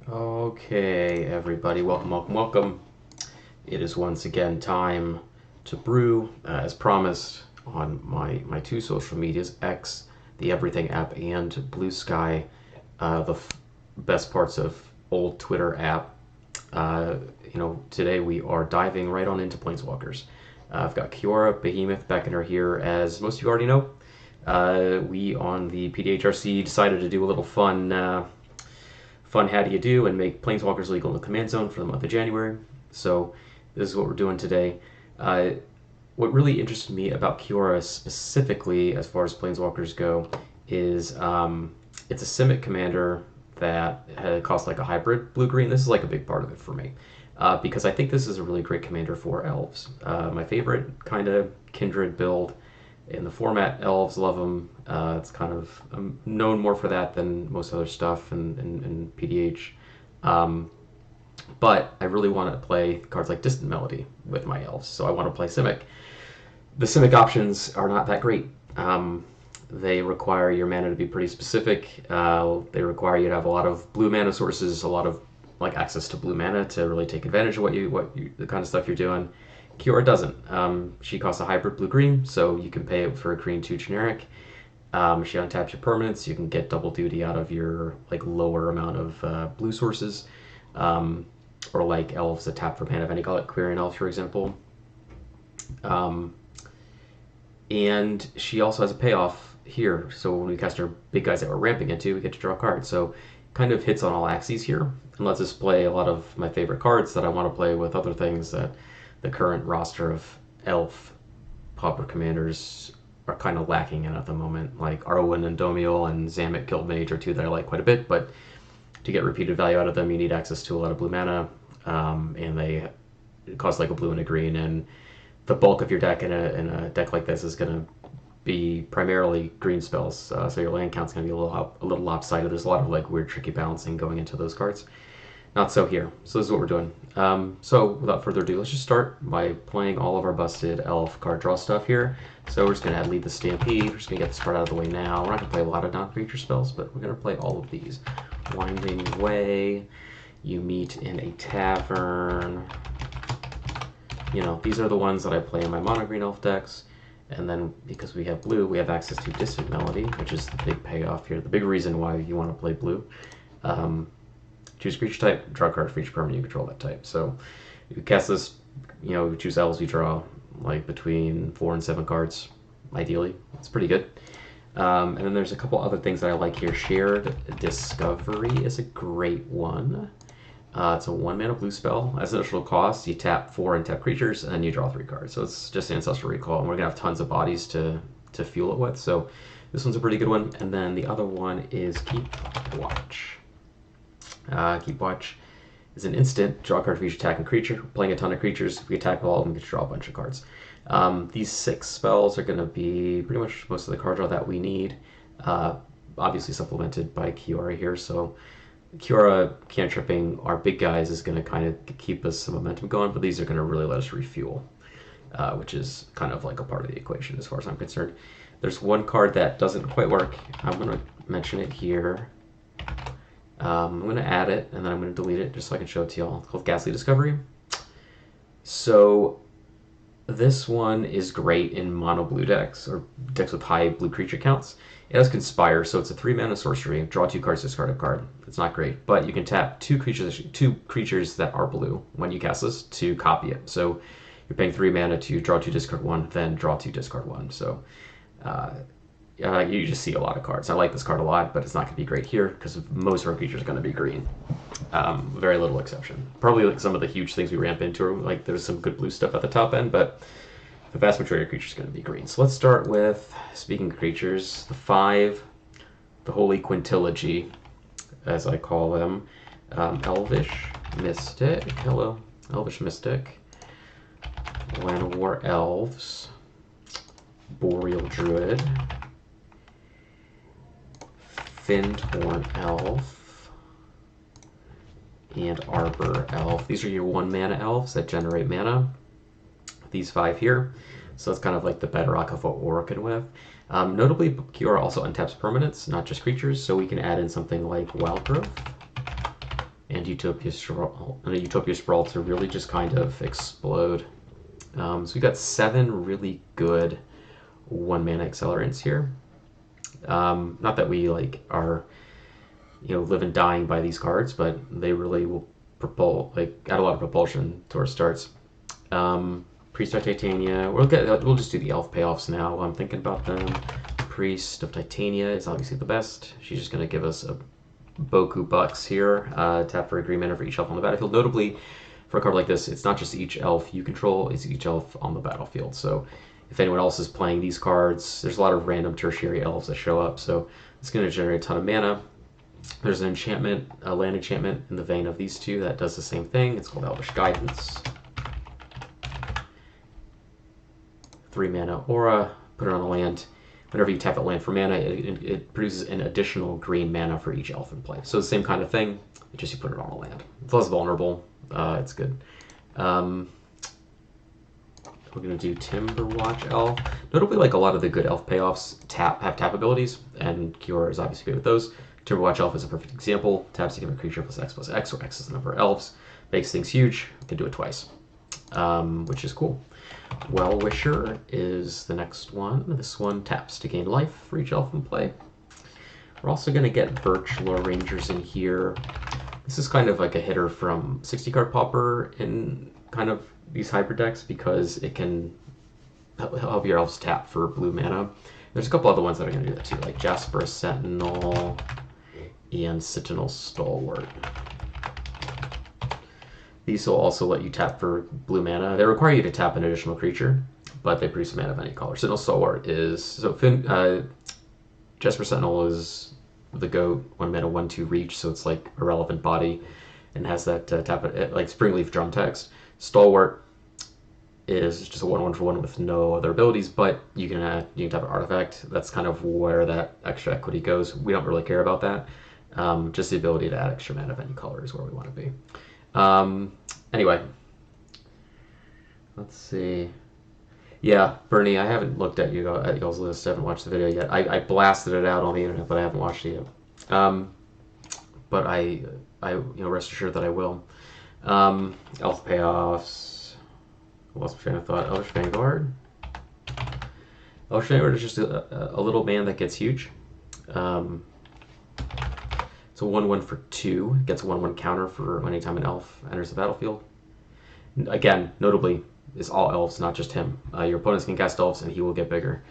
Okay, everybody, welcome. It is once again time to brew, as promised, on my two social medias, X, the Everything app, and Blue Sky, the best parts of old Twitter app. Today we are diving right on into planeswalkers. I've got Kiora, Behemoth Beckoner here, as most of you already know. We on the PDHRC decided to do a little fun how do you do and make planeswalkers legal in the command zone for the month of January. So this is what we're doing today. What really interested me about Kiora specifically, as far as planeswalkers go, is it's a Simic commander that costs like a hybrid blue-green. This is like a big part of it for me. Because I think this is a really great commander for elves. My favorite kind of kindred build in the format. Elves love them. It's kind of known more for that than most other stuff in PDH. But I really want to play cards like Distant Melody with my elves, so I want to play Simic. The Simic options are not that great. They require your mana to be pretty specific. They require you to have a lot of blue mana sources, a lot of like access to blue mana to really take advantage of the kind of stuff you're doing. Kiora doesn't. She costs a hybrid blue-green, so you can pay it for a green 2 generic. She untaps your permanents. You can get double duty out of your like lower amount of blue sources, or like elves that tap for mana of any color, like Quirion Elf, for example. And she also has a payoff here. So when we cast our big guys that we're ramping into, we get to draw a card. So kind of hits on all axes here and lets us play a lot of my favorite cards that I want to play with other things that the current roster of elf pauper commanders are kind of lacking in at the moment. Like Arwen and Domiel and Zamet Guildmage are two that I like quite a bit, but to get repeated value out of them, you need access to a lot of blue mana, and they cost like a blue and a green, and the bulk of your deck in a deck like this is going to be primarily green spells, so your land count's going to be a little lopsided. There's a lot of like weird tricky balancing going into those cards. Not so here. So this is what we're doing. So without further ado, let's just start by playing all of our busted elf card draw stuff here. So we're just going to lead the Stampede. We're just going to get this part out of the way now. We're not going to play a lot of non-creature spells, but we're going to play all of these. Winding Way, You Meet in a Tavern. You know, these are the ones that I play in my mono green elf decks. And then because we have blue, we have access to Distant Melody, which is the big payoff here. The big reason why you want to play blue. Choose creature type, draw a card for each permanent you control that type. So you cast this, you choose elves, you draw like between 4 and 7 cards, ideally. It's pretty good. And then there's a couple other things that I like here. Shared Discovery is a great one. It's a 1 mana blue spell. As an initial cost, you tap 4 and tap creatures, and then you draw 3 cards. So it's just Ancestral Recall, and we're going to have tons of bodies to fuel it with. So this one's a pretty good one. And then the other one is Keep Watch. Keep Watch is an instant. Draw a card for each attacking creature. Playing a ton of creatures. If we attack all of them, we can draw a bunch of cards. These 6 spells are going to be pretty much most of the card draw that we need. Obviously supplemented by Kiora here. So Kiora cantripping our big guys is going to kind of keep us some momentum going, but these are going to really let us refuel, which is kind of like a part of the equation as far as I'm concerned. There's one card that doesn't quite work. I'm going to mention it here. I'm going to add it, and then I'm going to delete it just so I can show it to y'all. It's called Ghastly Discovery. So this one is great in mono blue decks, or decks with high blue creature counts. It has Conspire, so it's a 3 mana sorcery. Draw 2 cards, discard a card. It's not great, but you can tap two creatures that are blue when you cast this to copy it. So you're paying 3 mana to draw 2, discard 1, then draw 2, discard 1. So you just see a lot of cards. I like this card a lot, but it's not going to be great here because most of our creatures are going to be green. Very little exception. Probably like some of the huge things we ramp into, like there's some good blue stuff at the top end, but the vast majority of creatures are going to be green. So let's start with, speaking of creatures, the Holy Quintilogy, as I call them. Elvish Mystic. Hello, Elvish Mystic. Llanowar Elves. Boreal Druid. Fyndhorn Elf. And Arbor Elf. These are your 1 mana elves that generate mana. These 5 here. So it's kind of like the bedrock of what we're working with. Notably, Kiora also untaps permanents, not just creatures, so we can add in something like Wild Growth. and Utopia Sprawl to really just kind of explode. So we got 7 really good 1 mana accelerants here. Not that we like are, live and dying by these cards, but they really will add a lot of propulsion to our starts. Priest of Titania. We'll just do the elf payoffs now while I'm thinking about them. Priest of Titania is obviously the best. She's just going to give us a Boku bucks here. Tap for a green mana for each elf on the battlefield. Notably, for a card like this, it's not just each elf you control, it's each elf on the battlefield. So if anyone else is playing these cards, there's a lot of random tertiary elves that show up. So it's going to generate a ton of mana. There's an enchantment, a land enchantment in the vein of these two that does the same thing. It's called Elvish Guidance. 3 mana aura, put it on a land. Whenever you tap that land for mana, it produces an additional green mana for each elf in play. So the same kind of thing, just you put it on a land. It's less vulnerable. It's good. We're going to do Timberwatch Elf. Notably, like a lot of the good elf payoffs have tap abilities, and Kiora is obviously good with those. Timberwatch Elf is a perfect example. Taps to give a creature plus X, where X is the number of elves. Makes things huge. You can do it twice, which is cool. Well Wisher is the next one. This one taps to gain life for each elf in play. We're also going to get Birch Lore Rangers in here. This is kind of like a hitter from 60 card Pauper in kind of these hybrid decks because it can help your elves tap for blue mana. There's a couple other ones that are going to do that too, like Jasper Sentinel and Sentinel Stalwart. These will also let you tap for blue mana. They require you to tap an additional creature, but they produce mana of any color. Sentinel Stalwart is... Jasper Sentinel is the GOAT, 1 mana, 1/2 reach, so it's like a relevant body and has that like Springleaf Drum text. Stalwart is just a 1/1 for 1 with no other abilities, but you can tap an artifact. That's kind of where that extra equity goes. We don't really care about that. Just the ability to add extra mana of any color is where we want to be. Anyway, let's see. Yeah, Bernie, I haven't looked at y'all's list. I haven't watched the video yet. I blasted it out on the internet, but I haven't watched it yet. But I rest assured that I will. Elf payoffs. I lost my train of thought. Elvish Vanguard. Elvish Vanguard is just a little man that gets huge. It's a 1/1 for 2. It gets a 1/1 counter for anytime an elf enters the battlefield. Again, notably, is all elves, not just him. Your opponents can cast elves and he will get bigger.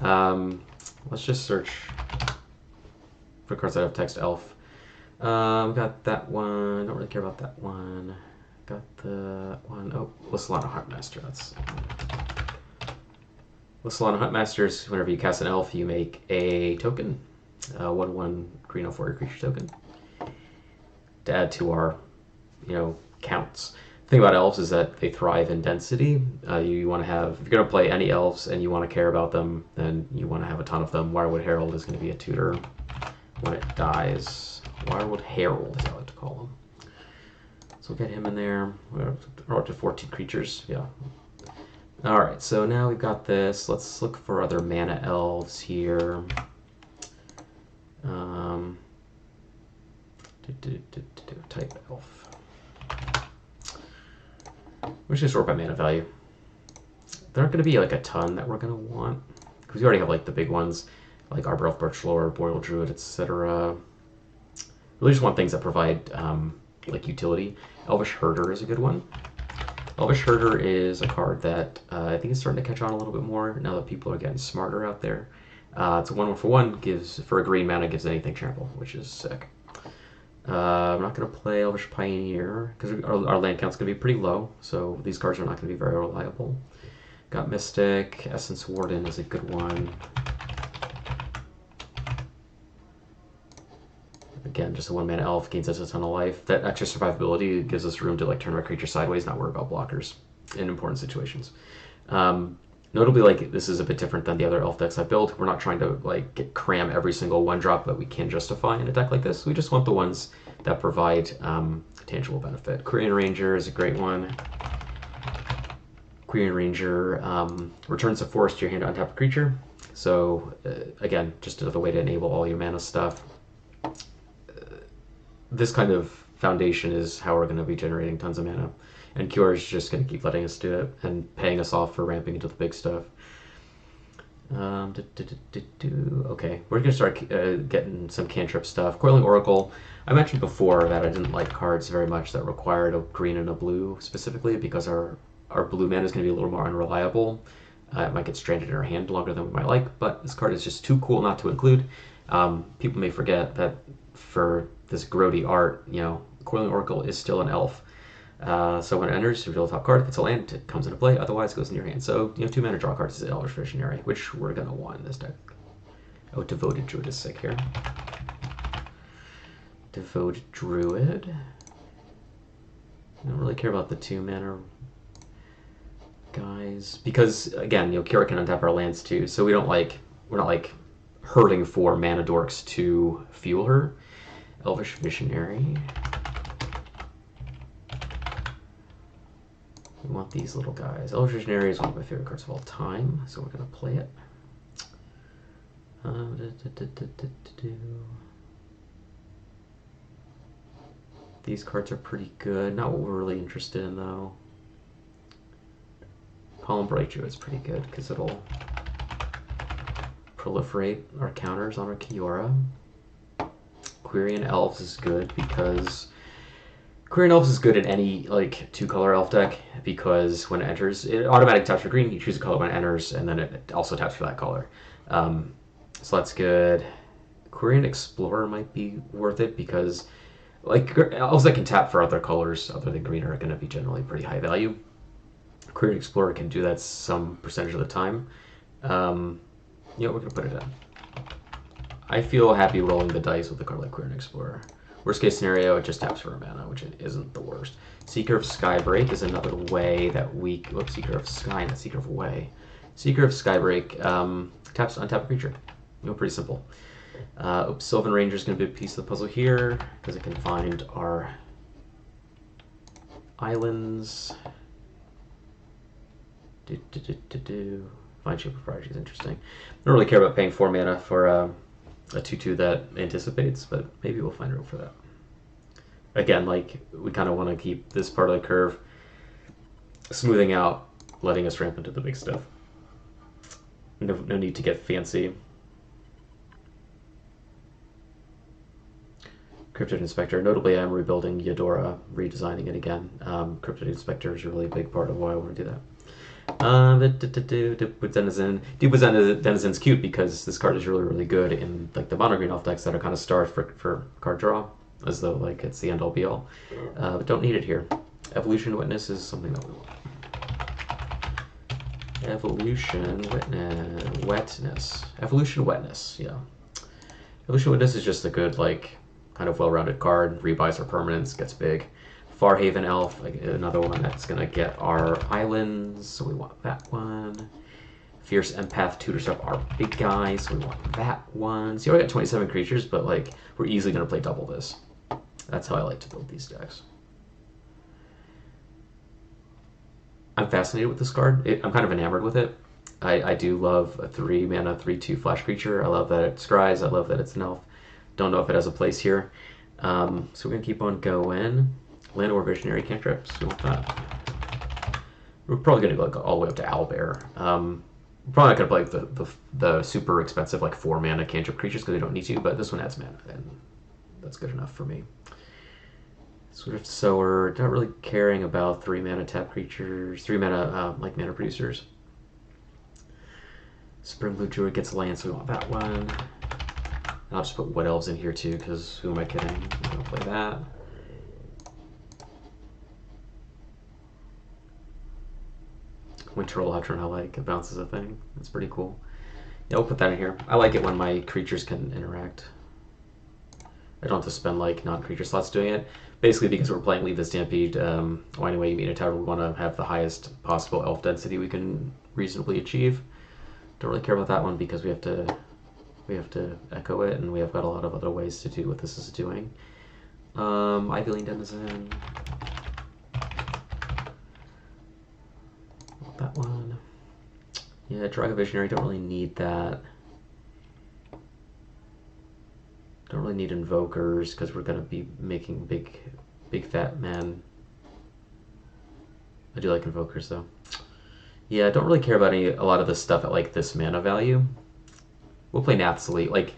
Let's just search for cards that have text elf. Got that one. Don't really care about that one. Got the one. Oh, Lissalana Huntmaster. That's Lissalana Huntmasters. Whenever you cast an elf, you make a token. 1/1 green for a creature token to add to our, counts. The thing about elves is that they thrive in density. You want to have, if you're going to play any elves and you want to care about them, then you want to have a ton of them. Wirewood Herald is going to be a tutor when it dies. Wirewood Herald is what I like to call him. So we'll get him in there. We're up to 14 creatures. Yeah. All right. So now we've got this. Let's look for other mana elves here. Type elf. We're just going to sort by mana value. There aren't going to be like a ton that we're going to want because we already have like the big ones like Arbor Elf, Birch Lore, Boreal Druid, etc. Really just want things that provide like utility. Elvish Herder is a good one. Elvish Herder is a card that I think is starting to catch on a little bit more now that people are getting smarter out there. It's a 1/1 for 1, gives for a green mana, gives anything trample, which is sick. I'm not going to play Elvish Pioneer because our land count's going to be pretty low, so these cards are not going to be very reliable. Got Mystic, Essence Warden is a good one. Again, just a 1 mana elf, gains us a ton of life. That extra survivability gives us room to like turn our creature sideways, not worry about blockers in important situations. Notably, like this is a bit different than the other elf decks I've built. We're not trying to like cram every single 1-drop that we can justify in a deck like this. We just want the ones that provide tangible benefit. Quirion Ranger is a great one. Quirion Ranger returns a forest to your hand to untap a creature. So again, just another way to enable all your mana stuff. This kind of foundation is how we're going to be generating tons of mana. And Kiora is just going to keep letting us do it and paying us off for ramping into the big stuff. Okay, we're going to start getting some cantrip stuff. Coiling Oracle. I mentioned before that I didn't like cards very much that required a green and a blue specifically because our blue mana is going to be a little more unreliable. It might get stranded in our hand longer than we might like, but this card is just too cool not to include. People may forget that for this grody art, Coiling Oracle is still an elf. So when it enters, reveal the top card. If it's a land, it comes into play. Otherwise, it goes in your hand. So 2 mana draw cards is an Elvish Visionary, which we're gonna want in this deck. Oh, Devoted Druid is sick here. Devoted Druid. I don't really care about the 2 mana guys because again, Kiora can untap our lands too. So we're not like hurting for mana dorks to fuel her. Elvish Visionary. We want these little guys. Elvish Visionary is one of my favorite cards of all time, so we're going to play it. These cards are pretty good. Not what we're really interested in, though. Column Breakthrough is pretty good, because it'll proliferate our counters on our Kiora. Quirion Elves is good, because Quirion Elves is good in any 2-color elf deck because when it enters, it automatically taps for green. You choose a color when it enters, and then it also taps for that color. So that's good. Quirion Explorer might be worth it because elves that can tap for other colors other than green are going to be generally pretty high value. Quirion Explorer can do that some percentage of the time. We're going to put it in. I feel happy rolling the dice with a card like Quirion Explorer. Worst case scenario, it just taps for a mana, which isn't the worst. Seeker of Skybreak is another way that we... Whoops, Seeker of Sky, not Seeker of Way. Seeker of Skybreak taps untap a creature. Pretty simple. Sylvan Ranger is going to be a piece of the puzzle here, because it can find our islands. Find Shape of Prodigy is interesting. I don't really care about paying 4 mana for a 2/2 that anticipates, but maybe we'll find room for that. Again, we kind of want to keep this part of the curve smoothing out, letting us ramp into the big stuff. No need to get fancy. Cryptid Inspector. Notably, I'm rebuilding Eudora, redesigning it again. Cryptid Inspector is a really big part of why I want to do that. Deep Denizen. Deep Denizen's cute because this card is really, really good in the mono green elf decks that are kind of starved for card draw, as though it's the end all be all. But don't need it here. Evolution Witness is something that we want. Evolution Wetness. Evolution Wetness, yeah. Evolution Witness is just a good kind of well-rounded card. Rebuys our permanents, gets big. Farhaven Elf, another one that's going to get our islands, so we want that one. Fierce Empath tutors up our big guy, so we want that one. See, I got 27 creatures, but we're easily going to play double this. That's how I like to build these decks. I'm fascinated with this card. I'm kind of enamored with it. I do love a 3 mana 3/2 flash creature. I love that it scries. I love that it's an elf. Don't know if it has a place here. So we're going to keep on going. Land or Visionary cantrips. We want that. We're probably going to go all the way up to Owlbear. We're probably not going to play the super expensive 4 mana cantrip creatures because we don't need to, but this one adds mana, and that's good enough for me. Swift Sower, not really caring about 3 mana tap creatures, 3 mana mana producers. Spring Blue Druid gets land, so we want that one. And I'll just put Wood Elves in here too, because who am I kidding? I'm going to play that. Winter Electron, I like. It bounces a thing. It's pretty cool. Yeah, we'll put that in here. I like it when my creatures can interact. I don't have to spend non-creature slots doing it. Basically, because we're playing Leave the Stampede, or anyway you meet a tower, we want to have the highest possible elf density we can reasonably achieve. Don't really care about that one because we have to echo it, and we have got a lot of other ways to do what this is doing. Ivyling Denizen. That one. Yeah, Dragon Visionary, don't really need that. Don't really need Invokers because we're going to be making big Big fat man. I do like invokers though. Yeah, I don't really care about a lot of this stuff at like this mana value. We'll play Nathlete. Like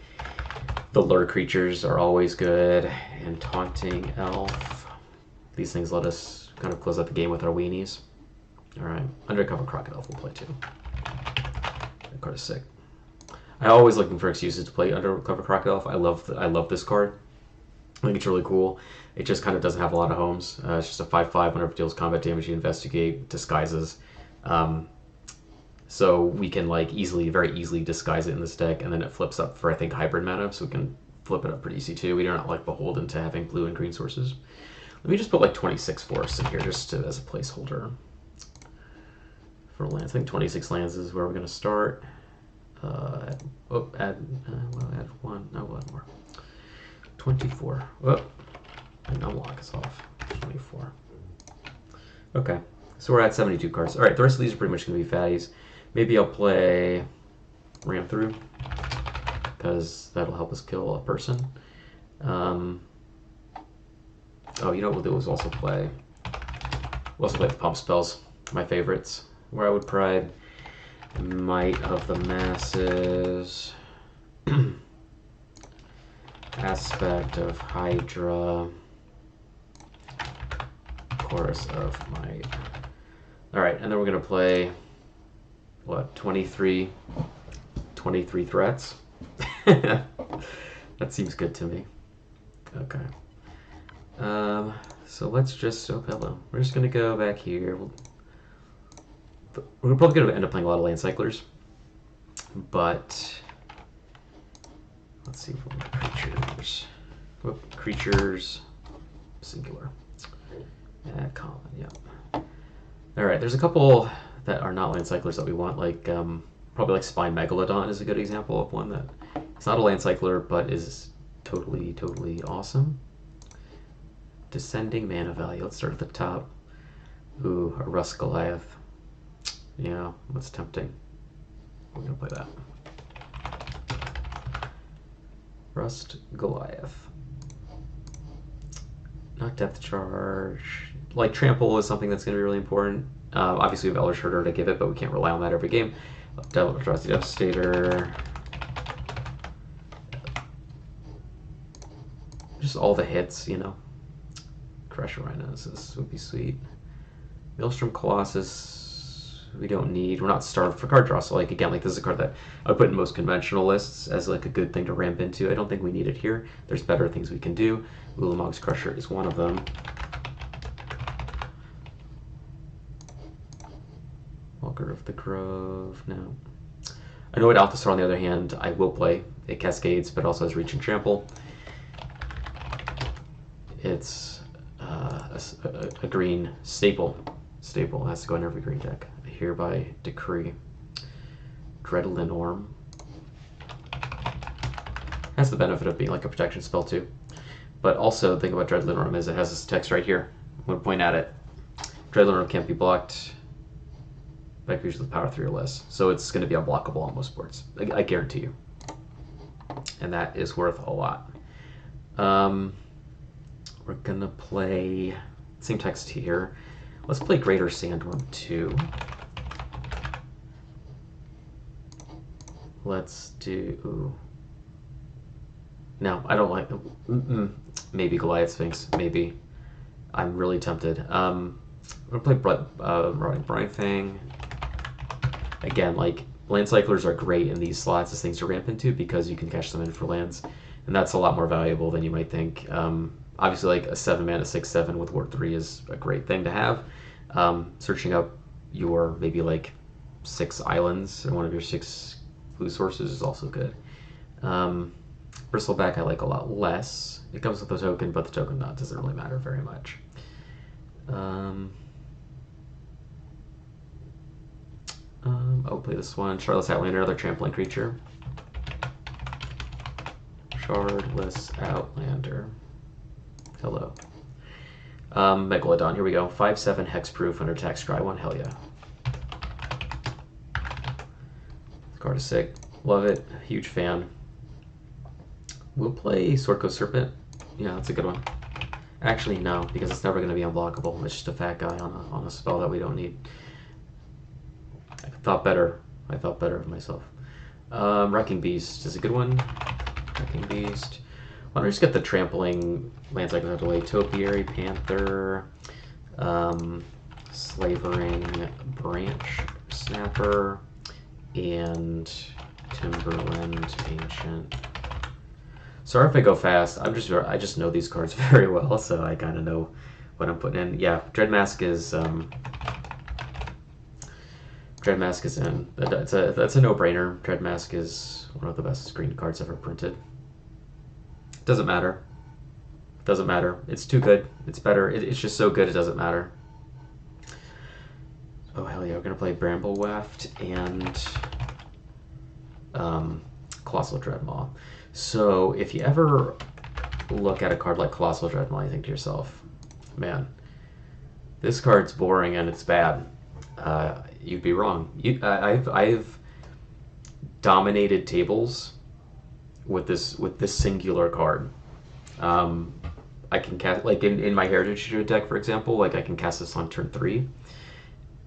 the lure creatures are always good, and taunting elf. These things let us kind of close out the game with our weenies. All right, undercover crocodile we'll play too. That card is sick. I'm always looking for excuses to play undercover crocodile. I love this card. I think it's really cool. It just kind of doesn't have a lot of homes. It's just a 5/5. Whenever it deals combat damage, you investigate, disguises. So we can like very easily disguise it in this deck, and then it flips up for I think hybrid mana, so we can flip it up pretty easy too. We are not like beholden to having blue and green sources. Let me just put like 26 forests in here just as a placeholder for lands. I think 26 lands is where we're going to start. Add one. No, we'll add more. 24. Oh, and unlock us off. 24. Okay, so we're at 72 cards. All right, the rest of these are pretty much going to be fatties. Maybe I'll play Ram Through, because that'll help us kill a person. Oh, you know what we'll do is also play the pump spells, my favorites, where I would pride Might of the Masses, Aspect of Hydra, Chorus of Might. All right, and then we're gonna play what, 23 threats. That seems good to me. Okay. So let's just hello. We're just gonna go back here. We're probably gonna end up playing a lot of land cyclers, but let's see if we're creatures. Creatures, singular. Add common. Yep. All right. There's a couple that are not land cyclers that we want, like probably like Spine Megalodon is a good example of one that it's not a land cycler but is totally awesome. Descending mana value. Let's start at the top. Ooh, a Rust Goliath. Yeah, that's tempting. We're gonna play that. Rust Goliath. Not Depth Charge. Like Trample is something that's gonna be really important. Obviously we have Elder Herder to give it, but we can't rely on that every game. Devastator. Just all the hits, you know. Crusher Rhinoceros would be sweet. Maelstrom Colossus, we don't need. We're not starved for card draw, so like again, like this is a card that I would put in most conventional lists as like a good thing to ramp into. I don't think we need it here. There's better things we can do. Ulamog's Crusher is one of them. Walker of the Grove, no. I know what Althasar, on the other hand, I will play. It cascades, but also has Reach and Trample. It's a green staple. Staple has to go in every green deck. I hereby decree. Dreadlin Orm has the benefit of being like a protection spell too. But also the thing about Dreadlin Orm is it has this text right here. I'm going to point at it. Dreadlin Orm can't be blocked by creatures with power 3 or less. So it's going to be unblockable on most boards. I guarantee you. And that is worth a lot. We're going to play same text here. Let's play Greater Sandworm 2. Let's do... No, I don't like... Maybe Goliath Sphinx. Maybe. I'm really tempted. I'm going to play Brine Fang. Again, like, land cyclers are great in these slots as things to ramp into because you can cash them in for lands. And that's a lot more valuable than you might think. Obviously, like a 7-mana 6/7 with Ward 3 is a great thing to have. Searching up your maybe like 6 islands or one of your 6 blue sources is also good. Bristleback I like a lot less. It comes with a token, but the token doesn't really matter very much. I'll play this one. Shardless Outlander, another trampling creature. Shardless Outlander. Hello. Megalodon, here we go. 5/7 hexproof under attack, scry 1, hell yeah. This card is sick. Love it. Huge fan. We'll play Swordcoast Serpent. Yeah, that's a good one. Actually, no, because it's never going to be unblockable. It's just a fat guy on a spell that we don't need. I thought better. I thought better of myself. Wrecking Beast is a good one. Wrecking Beast. Why don't we just get the trampling land cycles out of the way? Topiary, Panther, Slavering, Branch Snapper, and Timberland Ancient. Sorry if I go fast. I just know these cards very well, so I kind of know what I'm putting in. Yeah, Dreadmask is in. That's a no-brainer. Dreadmask is one of the best green cards ever printed. Doesn't matter. Doesn't matter. It's too good. It's better. It's just so good. It doesn't matter. Oh hell yeah! We're gonna play Bramble Waft and Colossal Dreadmaw. So if you ever look at a card like Colossal Dreadmaw, you think to yourself, man, this card's boring and it's bad. You'd be wrong. I've dominated tables with this singular card. I can cast, like in my Heritage Tutor deck, for example, like I can cast this on turn 3,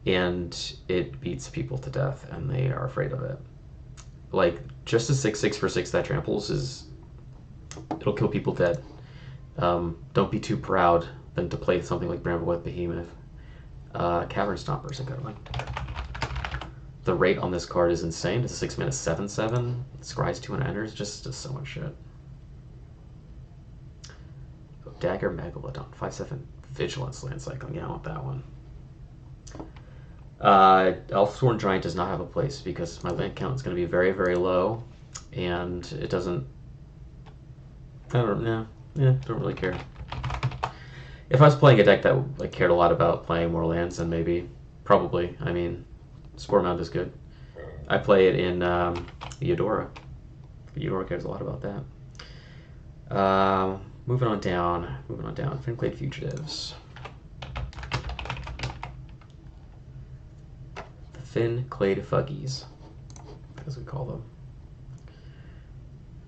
and it beats people to death, and they are afraid of it. Like, just a 6/6 for 6 that tramples it'll kill people dead. Don't be too proud than to play something like Bramble with Behemoth. Cavern Stomper is a good one. The rate on this card is insane. It's a 6-mana 7/7. Scries 2 and enters. Just does so much shit. Dagger Megalodon. 5/7 Vigilance land cycling. Yeah, I want that one. Elfsworn Giant does not have a place because my land count is going to be very, very low, and it doesn't. I don't know. Yeah, don't really care. If I was playing a deck that like cared a lot about playing more lands, then maybe, probably. I mean, Spore Mound is good. I play it in Eudora. Eudora cares a lot about that. Moving on down. Finclade Fugitives. The Finclade Fuggies, as we call them.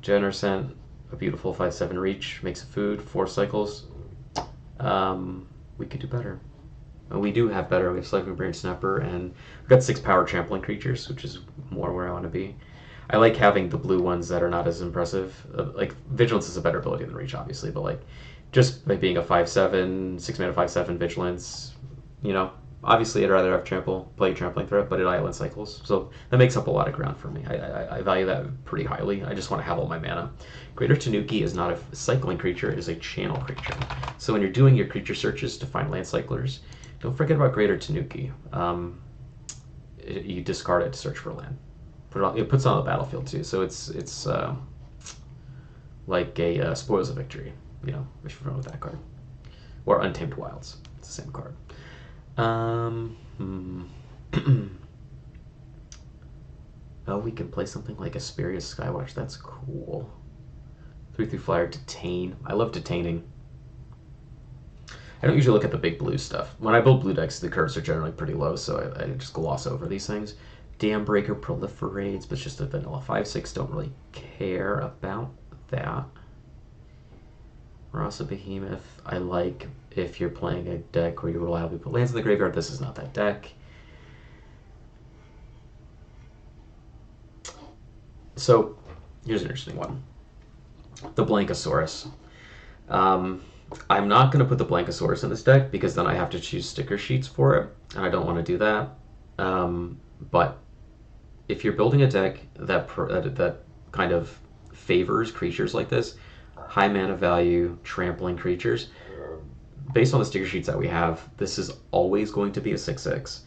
Genersent, a beautiful 5/7 reach, makes a food, 4 cycles. We could do better. And we do have better. We have Slavering Brain Snapper, and we've got 6 power trampling creatures, which is more where I want to be. I like having the blue ones that are not as impressive. Like, Vigilance is a better ability than Reach, obviously, but like, just like being a 5/7, 6-mana 5/7 Vigilance, you know, obviously I'd rather have play Trampling Threat, but it island cycles, so that makes up a lot of ground for me. I value that pretty highly. I just want to have all my mana. Greater Tanuki is not a cycling creature, it is a channel creature. So when you're doing your creature searches to find land cyclers, don't forget about Greater Tanuki. You discard it to search for land. It puts it on the battlefield too, so it's like a Spoils of Victory, you know, if you're familiar with that card. Or Untamed Wilds, it's the same card. Oh, we can play something like Asperious Skywatch, that's cool. 3/3 flyer, Detain. I love detaining. I don't usually look at the big blue stuff. When I build blue decks, the curves are generally pretty low, so I just gloss over these things. Dam Breaker proliferates, but it's just a vanilla 5/6. Don't really care about that. Rasa Behemoth, I like if you're playing a deck where you reliably put lands in the graveyard. This is not that deck. So, here's an interesting one. The Blankosaurus. I'm not going to put the Blankosaurus in this deck because then I have to choose sticker sheets for it, and I don't want to do that. But if you're building a deck that kind of favors creatures like this, high mana value, trampling creatures, based on the sticker sheets that we have, this is always going to be a 6/6.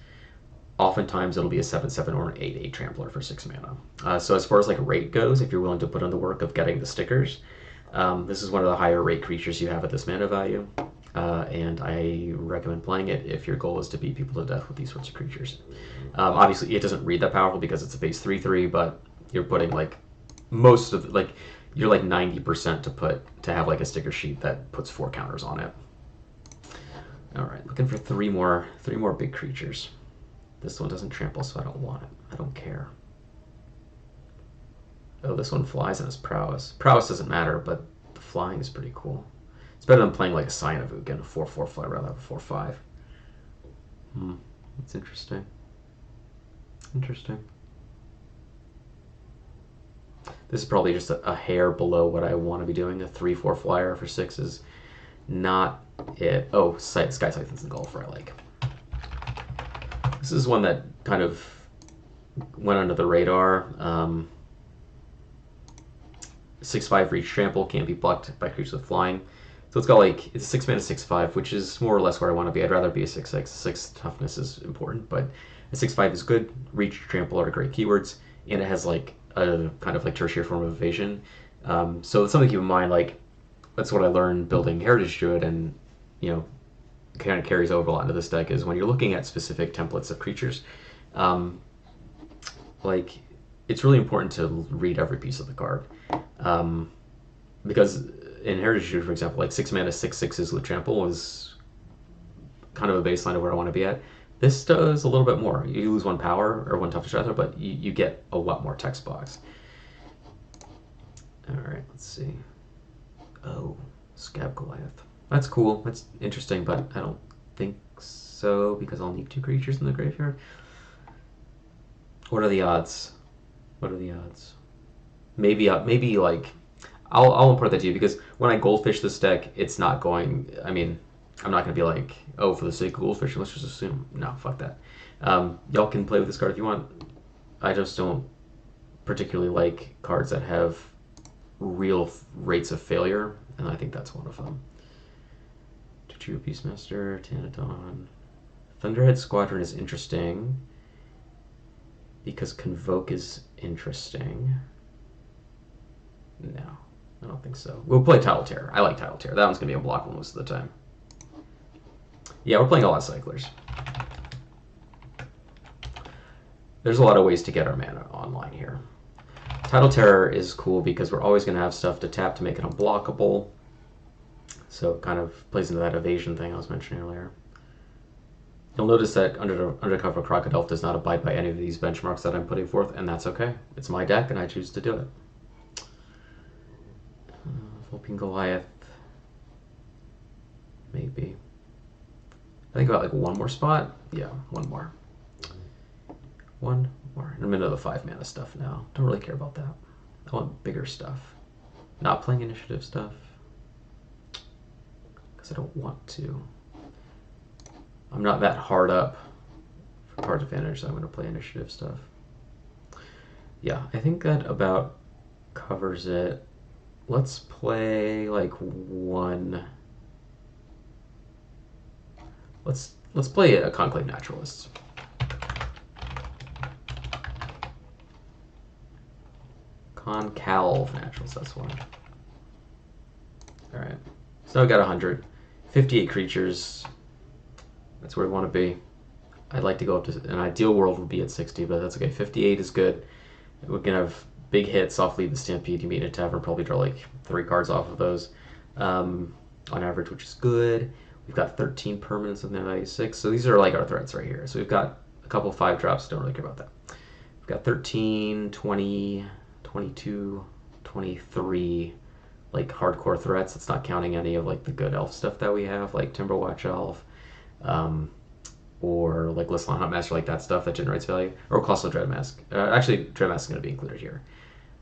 Oftentimes it'll be a 7/7 or an 8/8 trampler for 6 mana. So as far as like rate goes, if you're willing to put in the work of getting the stickers, this is one of the higher rate creatures you have at this mana value. And I recommend playing it if your goal is to beat people to death with these sorts of creatures. Obviously, it doesn't read that powerful because it's a base 3/3, but you're putting like most of like you're like 90% to have like a sticker sheet that puts 4 counters on it. All right, looking for three more big creatures. This one doesn't trample, so I don't want it. I don't care. Oh, this one flies and has prowess. Prowess doesn't matter, but the flying is pretty cool. It's better than playing like a Sign of Ugin, a 4/4 flyer rather than a 4/5. That's interesting. Interesting. This is probably just a hair below what I want to be doing. A 3/4 flyer for 6 is not it. Oh, Sky Scythe and Golfer I like. This is one that kind of went under the radar. 6/5 reach trample, can't be blocked by creatures with flying. So it's got like, it's 6 mana 6/5, which is more or less where I want to be. I'd rather be a 6/6. 6 toughness is important, but a 6/5 is good. Reach, trample are great keywords, and it has like a kind of like tertiary form of evasion. So it's something to keep in mind. Like, that's what I learned building Heritage Druid, and you know, kind of carries over a lot into this deck, is when you're looking at specific templates of creatures, like, it's really important to read every piece of the card. Because in Heritage Druid, for example, like 6 mana 6/6s with trample is kind of a baseline of where I want to be at. This does a little bit more. You lose 1 power, or 1 toughness rather, but you get a lot more text box. Alright, let's see. Oh, Scab Goliath. That's cool. That's interesting, but I don't think so, because I'll need 2 creatures in the graveyard. What are the odds? What are the odds? Maybe like, I'll import that to you, because when I goldfish this deck, it's not going, I mean, I'm not going to be like, oh, for the sake of goldfish, let's just assume. No, fuck that. Y'all can play with this card if you want. I just don't particularly like cards that have real rates of failure, and I think that's one of them. True Beastmaster, Tanadon. Thunderhead Squadron is interesting because Convoke is interesting. No, I don't think so. We'll play Tidal Terror. I like Tidal Terror. That one's going to be a block one most of the time. Yeah, we're playing a lot of cyclers. There's a lot of ways to get our mana online here. Tidal Terror is cool because we're always going to have stuff to tap to make it unblockable. So it kind of plays into that evasion thing I was mentioning earlier. You'll notice that Undercover Crocodile does not abide by any of these benchmarks that I'm putting forth, and that's okay. It's my deck, and I choose to do it. Vulpine Goliath. Maybe. I think about like 1 more spot. Yeah, 1 more. 1 more. I'm into the 5 mana stuff now. Don't really care about that. I want bigger stuff. Not playing initiative stuff. Because I don't want to. I'm not that hard up for card advantage, so I'm going to play initiative stuff. Yeah, I think that about covers it. Let's play like 1. Let's play a Conclave Naturalists. Concalve Naturalists, that's one. Alright, so I got 100. 58 creatures. That's where we want to be. I'd like to go up to, an ideal world would be at 60, but that's okay. 58 is good. We can have big hits off Lead the Stampede. You meet in a tavern, probably draw like 3 cards off of those on average, which is good. We've got 13 permanents in the value 6. So these are like our threats right here. So we've got a couple 5 drops. Don't really care about that. We've got 13, 20, 22, 23 like hardcore threats. It's not counting any of like the good elf stuff that we have, like Timberwatch Elf, or like Lissalon Huntmaster, like that stuff that generates value, or Colossal Dreadmask. Actually, Dreadmask is going to be included here.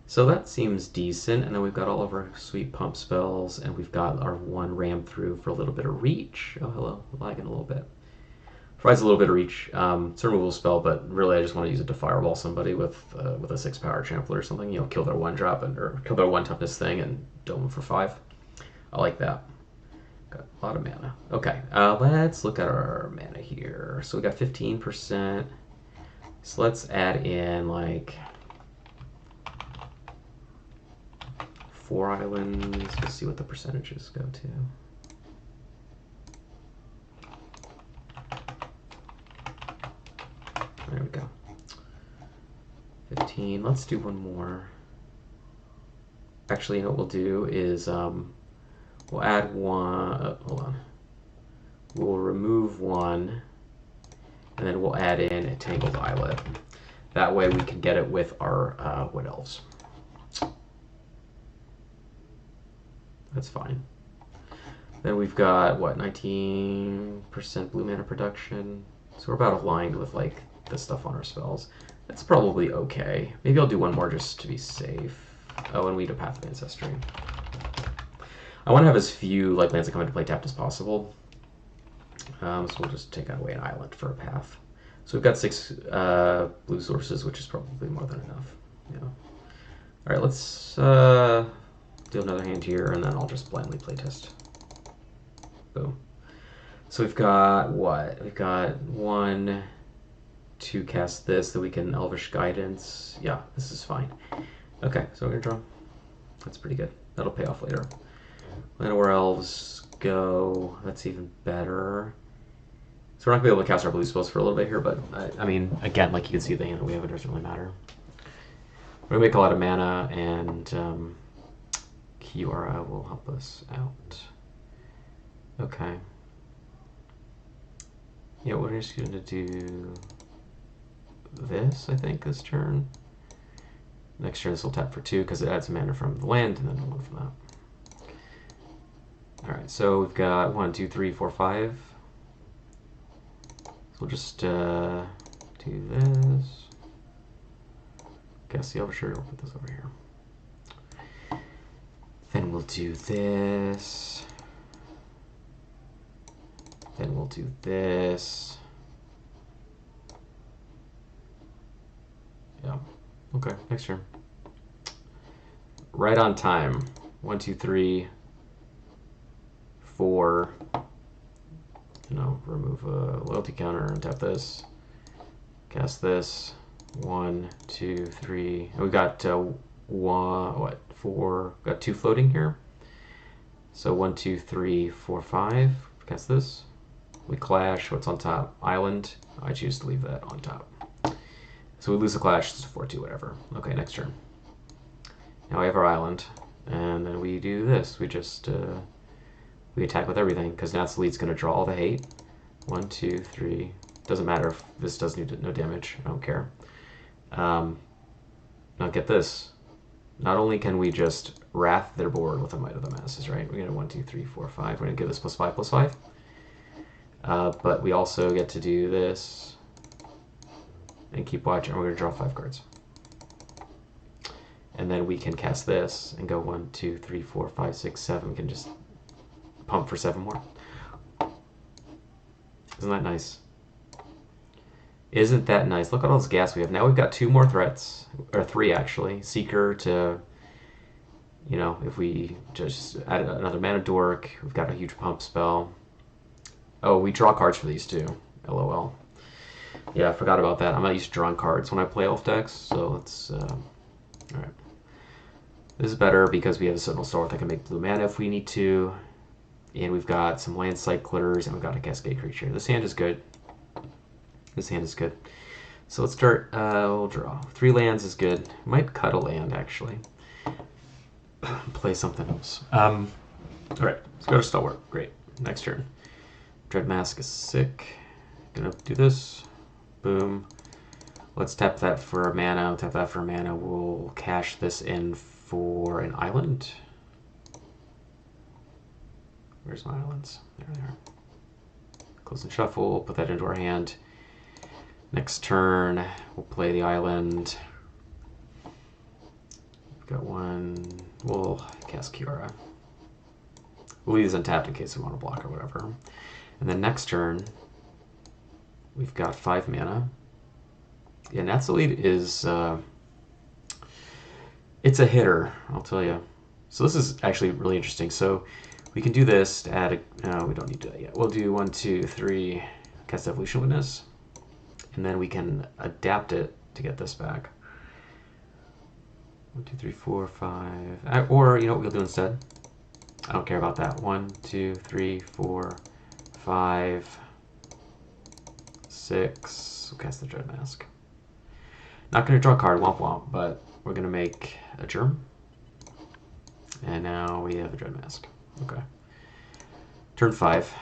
So that seems decent, and then we've got all of our sweet pump spells, and we've got our 1 ram through for a little bit of reach. Oh, hello, lagging a little bit. Provides a little bit of reach. It's a removal spell, but really I just want to use it to fireball somebody with a 6 power Trampler or something. You know, kill their 1 drop or kill their 1 toughness thing and dome them for 5. I like that. Got a lot of mana. Okay, let's look at our mana here. So we got 15%. So let's add in like 4 islands. Let's see what the percentages go to. There we go. 15. Let's do 1 more. Actually, you know what we'll do is we'll add 1. Hold on. We'll remove 1, and then we'll add in a Tangled Islet. That way we can get it with our Wood Elves. That's fine. Then we've got, what, 19% blue mana production. So we're about aligned with, like, the stuff on our spells. That's probably okay. Maybe I'll do one more just to be safe. Oh, and we need a Path of Ancestry. I want to have as few like lands that come into play tapped as possible. So we'll just take away an island for a path. So we've got 6 blue sources, which is probably more than enough. Yeah. All right, let's do another hand here, and then I'll just blindly playtest. Boom. So we've got what? We've got 1 to cast this, that we can Elvish Guidance. Yeah, this is fine. Okay, so we're gonna draw. That's pretty good. That'll pay off later. Land where elves go. That's even better. So we're not gonna be able to cast our blue spells for a little bit here, but I mean, again, like you can see the hand that we have, it doesn't really matter. We're gonna make a lot of mana, and Kiora will help us out. Okay. Yeah, we're just gonna do this, I think, this turn. Next turn, this will tap for 2 because it adds mana from the land, and then 1 from that. Alright, so we've got 1, 2, 3, 4, 5. So we'll just do this. Cast the Overture, we'll put this over here. Then we'll do this. Then we'll do this. Yeah. Okay, next turn. Right on time. 1, 2, 3, 4. You know, remove a loyalty counter and tap this. Cast this. 1, 2, 3. And we got 4. Got 2 floating here. So 1, 2, 3, 4, 5. Cast this. We clash. What's on top? Island. I choose to leave that on top. So we lose the clash. It's 4-2, whatever. Okay, next turn. Now we have our island, and then we do this. We just we attack with everything because Nat's Elite's going to draw all the hate. 1, 2, 3. Doesn't matter if this does no damage. I don't care. Now get this. Not only can we just wrath their board with the Might of the Masses, right? We're going to 1, 2, 3, 4, 5. We're going to give this +5/+5. But we also get to do this and keep watching. We're going to draw 5 cards. And then we can cast this and go 1, 2, 3, 4, 5, 6, 7. We can just pump for 7 more. Isn't that nice? Isn't that nice? Look at all this gas we have. Now we've got 2 more threats, or 3 actually. Seeker to, you know, if we just add another mana dork, we've got a huge pump spell. Oh, we draw cards for these too. LOL. Yeah, I forgot about that. I'm not used to drawing cards when I play elf decks, so let's. Alright. This is better because we have a Sentinel Star that can make blue mana if we need to. And we've got some land cyclers, and we've got a Cascade creature. This hand is good. This hand is good. So let's start. We'll draw. 3 lands is good. Might cut a land, actually. Play something else. Alright, let's go to Stalwart. Great. Next turn. Dread Mask is sick. Gonna do this. Boom. Let's tap that for a mana. We'll tap that for a mana. We'll cash this in for an island. Where's my islands? There they are. Close and shuffle. Put that into our hand. Next turn, we'll play the island. We've got 1. We'll cast Kiora. We'll leave this untapped in case we want to block or whatever. And then next turn, we've got 5 mana. Yeah, Nat's Elite is it's a hitter, I'll tell you. So this is actually really interesting. So we can do this to add a. No, we don't need to do that yet. We'll do 1, 2, 3, cast Evolution Witness, and then we can adapt it to get this back. 1, 2, 3, 4, 5. Or you know what we'll do instead? I don't care about that. 1, 2, 3, 4, 5, 6. We'll cast the Dread Mask. Not going to draw a card, womp womp, but we're going to make a germ. And now we have a Dread Mask. Okay. Turn 5.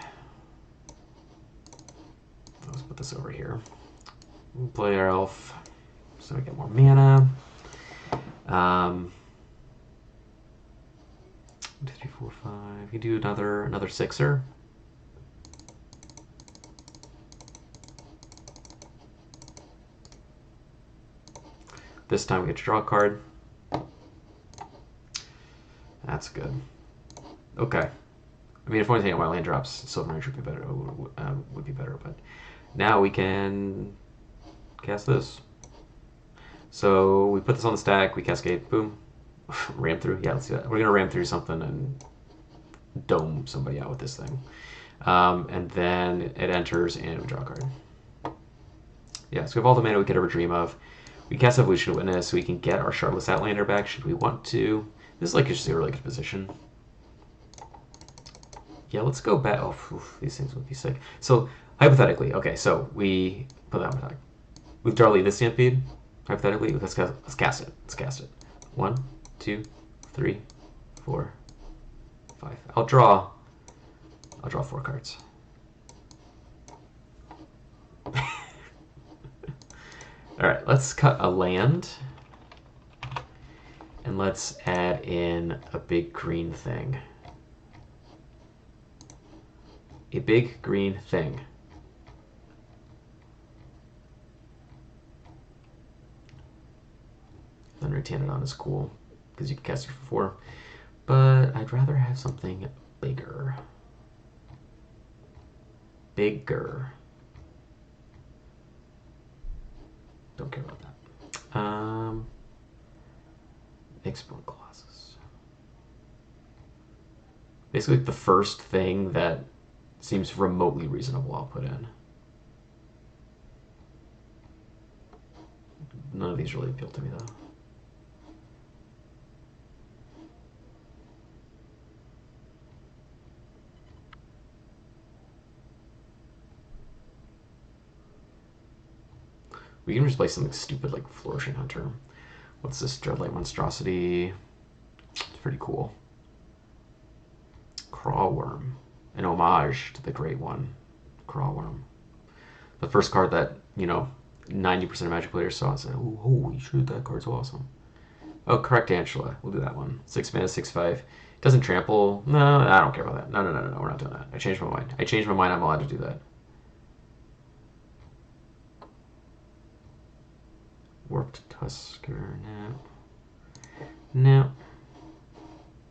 Let's put this over here. We'll play our elf so we get more mana. 1, 2, 3, 4, 5. You do another sixer. This time we get to draw a card. That's good. Okay. I mean, if only thing on my land drops, Silver Range would be better. Would be better, but now we can cast this. So we put this on the stack. We cascade. Boom. Ram through. Yeah, let's do that. We're gonna ram through something and dome somebody out with this thing. And then it enters and we draw a card. Yeah, so we have all the mana we could ever dream of. We cast Evolution Witness so we can get our Shardless Outlander back should we want to. This is like just a really good position. Yeah, let's go back. Oh, oof, these things would be sick. So, hypothetically, okay, so we put that on attack. We've Darley this Stampede. Hypothetically, let's cast it. Let's cast it. 1, 2, 3, 4, 5. I'll draw 4 cards. All right, let's cut a land. And let's add in a big green thing. A big green thing. Thunder Tannodon is cool because you can cast it for 4. But I'd rather have something bigger. Bigger. Don't care about that. Export Colossus. Basically, the first thing that seems remotely reasonable I'll put in. None of these really appeal to me, though. We can just play something stupid like Flourishing Hunter. What's this? Dreadlight Monstrosity. It's pretty cool. Crawworm. An homage to the Great One. Crawworm. The first card that, 90% of Magic players saw and said, oh, holy shit, that card's awesome. Oh, correct, Angela. We'll do that one. 6 mana, 6/5. Doesn't trample. No, I don't care about that. No, we're not doing that. I changed my mind. I'm allowed to do that. Warped Tusker. No.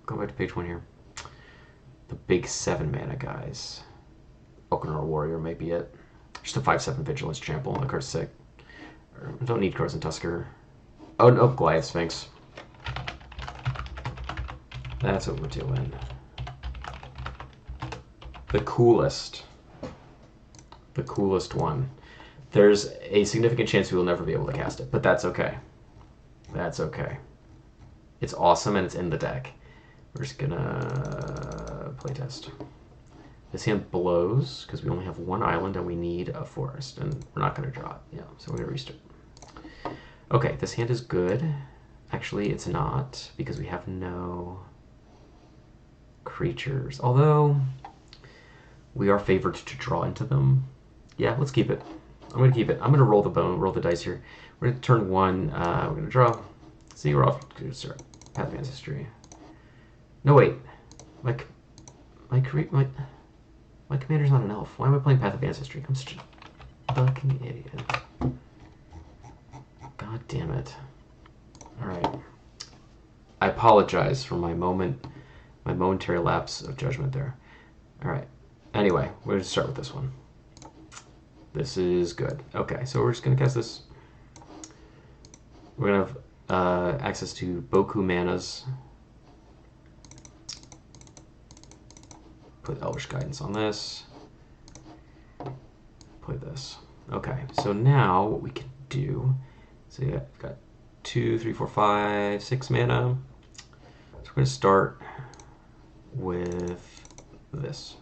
Go back to page 1 here. The big 7 mana guys. Okanor Warrior may be it. Just a 5/7 Vigilance Trample. The card's sick. I don't need cards in Tusker. Oh, no, Goliath Sphinx. That's what we're doing. The coolest one. There's a significant chance we will never be able to cast it, but that's okay. That's okay. It's awesome and it's in the deck. We're just gonna playtest. This hand blows because we only have 1 island and we need a forest, and we're not gonna draw it. Yeah, so we're gonna restart. Okay, this hand is good. Actually, it's not because we have no creatures. Although we are favored to draw into them. Yeah, let's keep it. I'm gonna keep it. I'm gonna roll the dice here. We're gonna turn 1. We're gonna draw. See, we're off to start. Path of Ancestry. No, wait. My commander's not an elf. Why am I playing Path of Ancestry? I'm such a fucking idiot. God damn it. Alright. I apologize for my momentary lapse of judgment there. Alright. Anyway, we're gonna start with this one. This is good. Okay, so we're just gonna cast this. We're gonna have access to Boku manas. Put Elvish Guidance on this. Play this. Okay, so now what we can do, so yeah, we've got 2, 3, 4, 5, 6 mana. So we're going to start with this.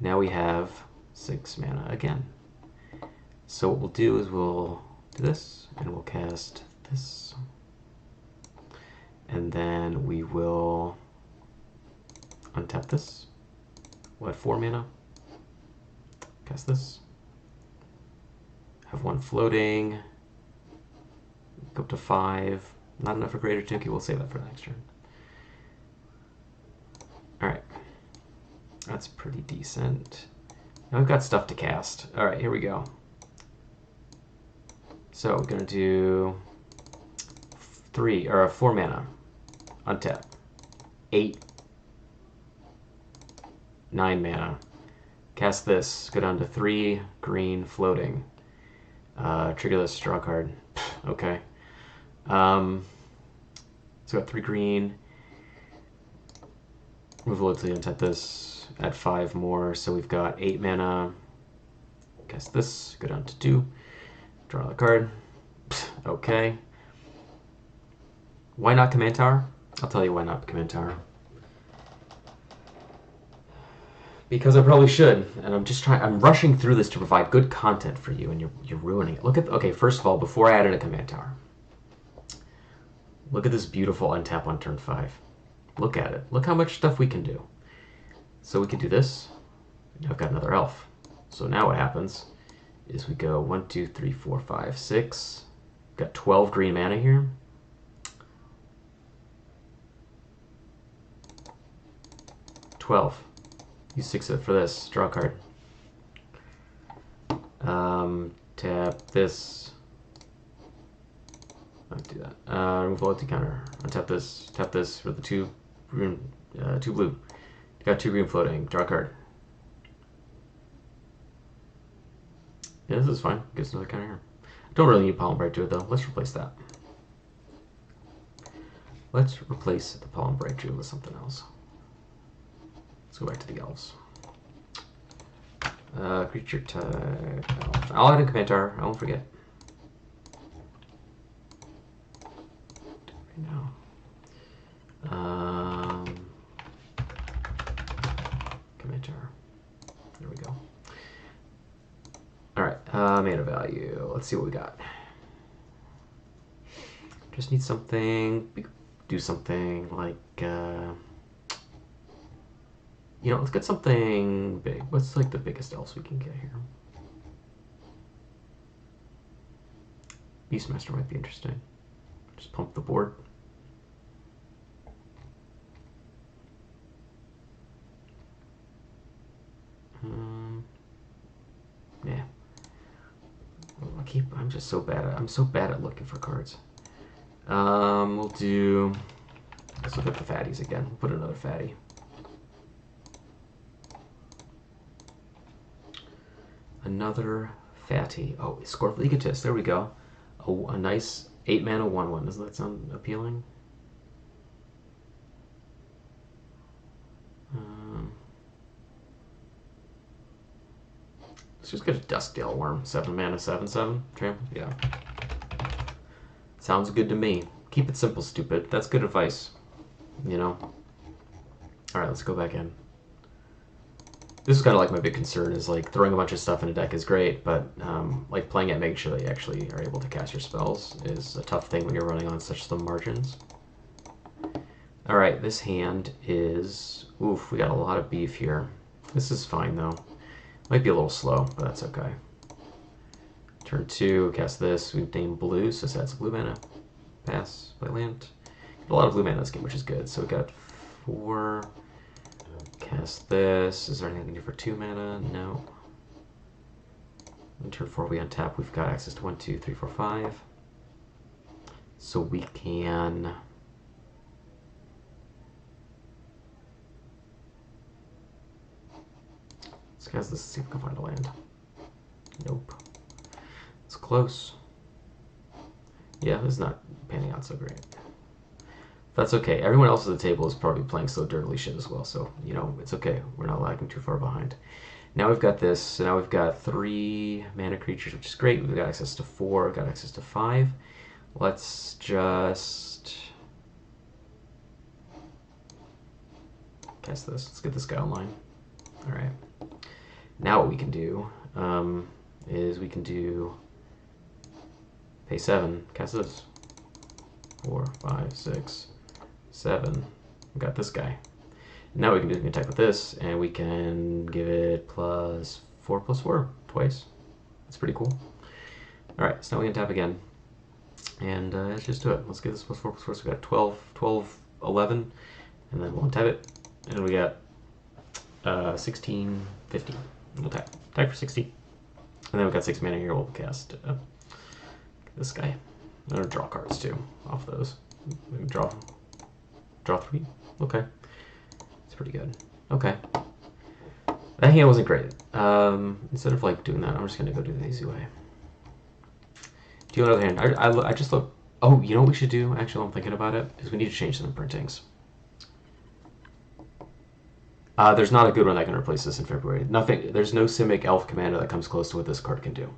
Now we have 6 mana again. So what we'll do is we'll do this, and we'll cast this. And then we will untap this. We'll add 4 mana. Cast this. Have 1 floating. Go up to 5. Not enough for Greater Tuki. We'll save that for the next turn. That's pretty decent. Now we've got stuff to cast. All right, here we go. So we're gonna do 4 mana, untap, 8, 9 mana. Cast this. Go down to 3 green floating. Trigger this. Draw a card. Okay. So we got 3 green. Move locally, untap this. Add 5 more. So we've got 8 mana. Cast this. Go down to 2. Draw a card. Okay. Why not Command Tower? I'll tell you why not Command Tower. Because I probably should, and I'm rushing through this to provide good content for you, and you're ruining it. Okay, first of all, before I add in a Command Tower, look at this beautiful untap on turn 5. Look at it. Look how much stuff we can do. So we can do this. I've got another elf. So now what happens is we go 1, 2, 3, 4, 5, 6. Got 12 green mana here. Use 6 for this. Draw a card. Tap this. I'll do that. Remove loyalty counter. Untap this. Tap this for the 2 green, 2 blue. You got 2 green floating. Draw a card. Yeah, this is fine. Gives another counter here. I don't really need Pollen Bright to it though. Let's replace that. Let's replace the Pollen Bright Druid with something else. Let's go back to the elves. Creature type elf. I'll add a Command Tower. I won't forget. Right now. Command Tower. There we go. Alright, mana value. Let's see what we got. Just need something. We could do something like, you know, let's get something big. What's like the biggest else we can get here? Beastmaster might be interesting. Just pump the board. Yeah. I'm just so bad at. I'm so bad at looking for cards. We'll do. Let's look at the fatties again. We'll put another fatty. Another fatty. Oh, Scorpion Egotist. There we go. A nice 8 mana 1/1. Doesn't that sound appealing? Let's just get a Duskdale Worm. 7 mana 7/7. Trample. Yeah. Sounds good to me. Keep it simple, stupid. That's good advice. You know? Alright, let's go back in. This is kind of like my big concern is like throwing a bunch of stuff in a deck is great, but like playing it, making sure that you actually are able to cast your spells is a tough thing when you're running on such slim margins. Alright, this hand is... Oof, we got a lot of beef here. This is fine though. Might be a little slow, but that's okay. Turn 2, cast this. We've named blue, so that's blue mana. Pass, play land. Got a lot of blue mana in this game, which is good. So we got 4. Cast this. Is there anything we can do for 2 mana? No. In turn 4, we untap. We've got access to 1, 2, 3, 4, 5. So we can. Let's cast this. See if we can find a land. Nope. It's close. Yeah, this is not panning out so great. That's okay. Everyone else at the table is probably playing so dirtily shit as well, so, you know, it's okay. We're not lagging too far behind. Now we've got this. So now we've got 3 mana creatures, which is great. We've got access to 4, got access to 5. Let's just cast this. Let's get this guy online. Alright. Now what we can do is we can do pay 7, cast this. 4, 5, 6, 7. We got this guy. Now we can do an attack with this, and we can give it +4/+4 twice. That's pretty cool. Alright, so now we can tap again. And let's just do it. Let's give this +4/+4. So we got 12, 11, and then we'll untap it. And we got 16, 15. We'll tap. Tap for 60. And then we've got 6 mana here. We'll cast this guy. I'm going to draw cards too off those. Draw 3. Okay. It's pretty good. Okay. That hand wasn't great. Instead of like doing that, I'm just going to go do the easy way. Do another hand. I just look. Oh, you know what we should do? Actually, I'm thinking about it. Is we need to change some printings. There's not a good one that can replace this in February. Nothing. There's no Simic Elf commander that comes close to what this card can do.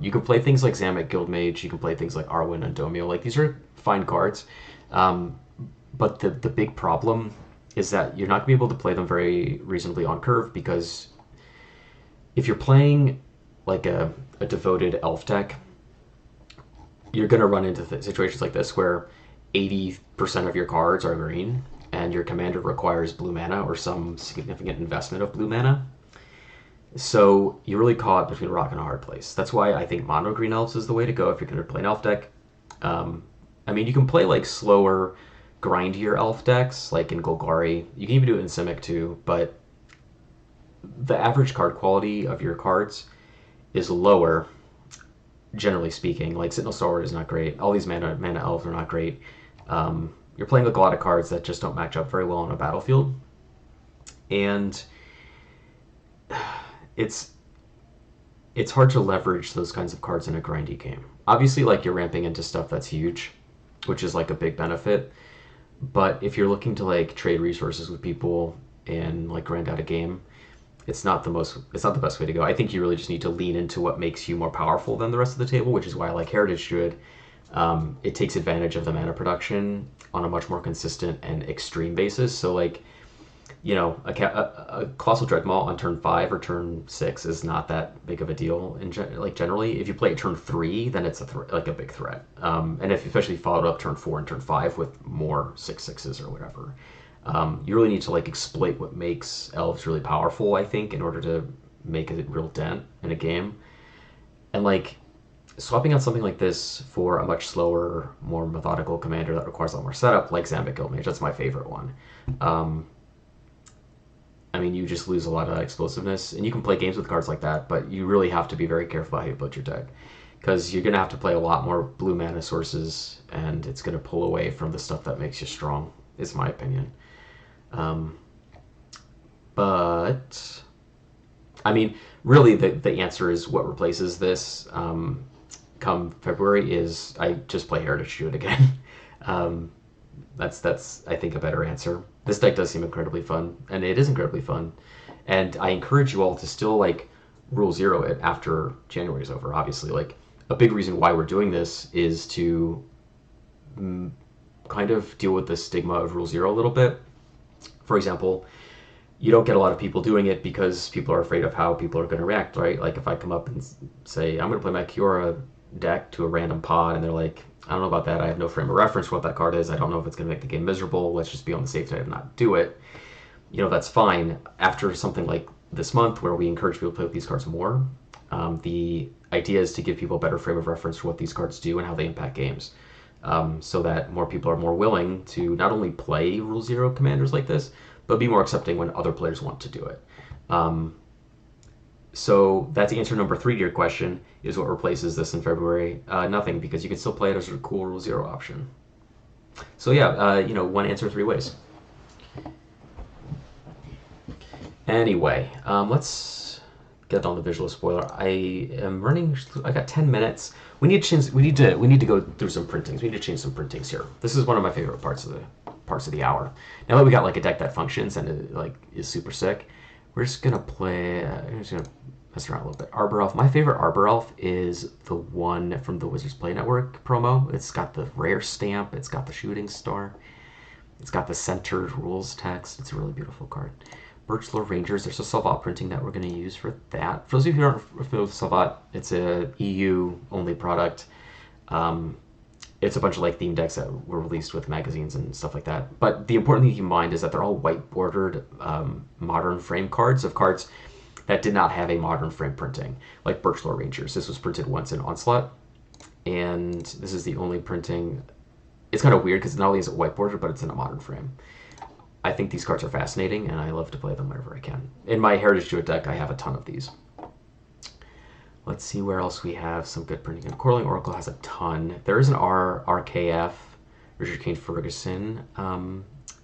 You can play things like Zamek Guildmage. You can play things like Arwen and Domio. Like these are fine cards, but the big problem is that you're not going to be able to play them very reasonably on curve, because if you're playing like a devoted elf deck, you're going to run into situations like this where 80% of your cards are green and your commander requires blue mana or some significant investment of blue mana. So you're really caught between a rock and a hard place. That's why I think mono green elves is the way to go if you're going to play an elf deck. I mean, you can play like slower, grindier elf decks, like in Golgari. You can even do it in Simic too, but the average card quality of your cards is lower, generally speaking. Like Sentinel Stalwart is not great. All these mana elves are not great. You're playing with a lot of cards that just don't match up very well on a battlefield. And it's hard to leverage those kinds of cards in a grindy game. Obviously, like you're ramping into stuff that's huge, which is like a big benefit. But if you're looking to like trade resources with people and like grind out a game, it's not the best way to go. I think you really just need to lean into what makes you more powerful than the rest of the table, which is why I like Heritage Druid. It takes advantage of the mana production on a much more consistent and extreme basis. So like, you know, a Colossal Dreadmaw on turn 5 or turn 6 is not that big of a deal. Like generally, if you play it turn 3, then it's like a big threat. And if especially followed up turn 4 and turn 5 with more 6/6s or whatever, you really need to like exploit what makes elves really powerful, I think, in order to make a real dent in a game. And like swapping out something like this for a much slower, more methodical commander that requires a lot more setup, like Zamek Guildmage, that's my favorite one. I mean, you just lose a lot of explosiveness, and you can play games with cards like that, but you really have to be very careful how you build your deck, because you're going to have to play a lot more blue mana sources, and it's going to pull away from the stuff that makes you strong, is my opinion. But, I mean, really the answer is what replaces this come February is I just play Heritage Druid again. That's I think a better answer. This deck does seem incredibly fun, and it is incredibly fun. And I encourage you all to still like Rule Zero it after January is over. Obviously, like a big reason why we're doing this is to kind of deal with the stigma of Rule Zero a little bit. For example, you don't get a lot of people doing it because people are afraid of how people are going to react, right? Like if I come up and say, I'm going to play my Kiora deck to a random pod, and they're like, I don't know about that. I have no frame of reference for what that card is. I don't know if it's going to make the game miserable. Let's just be on the safe side and not do it. You know, that's fine. After something like this month where we encourage people to play with these cards more, the idea is to give people a better frame of reference for what these cards do and how they impact games, so that more people are more willing to not only play Rule Zero commanders like this, but be more accepting when other players want to do it. So that's answer number 3 to your question, is what replaces this in February. Nothing, because you can still play it as a cool Rule Zero option. So yeah, you know, one answer 3 ways. Anyway, let's get on the visual spoiler. I got 10 minutes. We need to go through some printings. We need to change some printings here. This is one of my favorite parts of the hour. Now that we got like a deck that functions and it, like is super sick, we're just gonna play. I'm just gonna mess around a little bit. Arbor Elf. My favorite Arbor Elf is the one from the Wizards Play Network promo. It's got the rare stamp. It's got the shooting star. It's got the centered rules text. It's a really beautiful card. Birchlore Rangers. There's a Salvat printing that we're going to use for that. For those of you who aren't familiar with Salvat, it's a EU only product. It's a bunch of like theme decks that were released with magazines and stuff like that. But the important thing to keep in mind is that they're all white bordered modern frame cards of cards that did not have a modern frame printing, like Birchlore Rangers. This was printed once in Onslaught, and this is the only printing. It's kind of weird because not only is it white bordered, but it's in a modern frame. I think these cards are fascinating, and I love to play them whenever I can. In my Heritage Druid deck, I have a ton of these. Let's see where else we have some good printing. And Corling Oracle has a ton. There is an RKF, Richard Kane Ferguson,